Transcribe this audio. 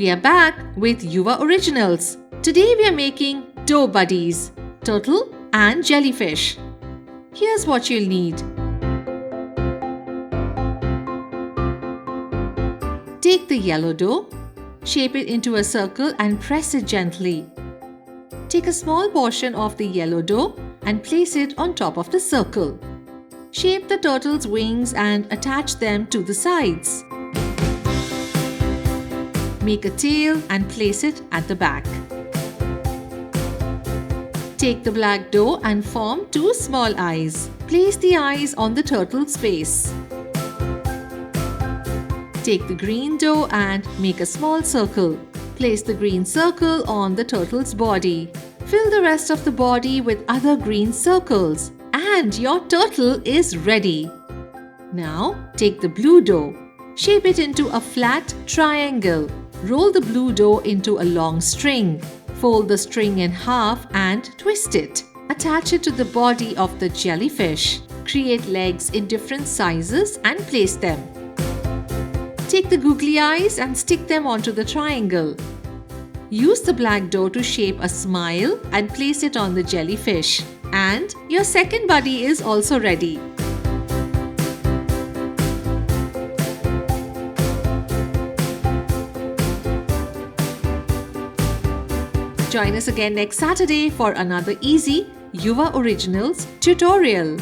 We are back with Youva Originals. Today we are making dough buddies, turtle and jellyfish. Here's what you'll need. Take the yellow dough, shape it into a circle and press it gently. Take a small portion of the yellow dough and place it on top of the circle. Shape the turtle's wings and attach them to the sides. Make a tail and place it at the back. Take the black dough and form two small eyes. Place the eyes on the turtle's face. Take the green dough and make a small circle. Place the green circle on the turtle's body. Fill the rest of the body with other green circles. And your turtle is ready. Now take the blue dough. Shape it into a flat triangle. Roll the blue dough into a long string. Fold the string in half and twist it. Attach it to the body of the jellyfish. Create legs in different sizes and place them. Take the googly eyes and stick them onto the triangle. Use the black dough to shape a smile and place it on the jellyfish. And your second buddy is also ready. Join us again next Saturday for another easy Youva Originals tutorial.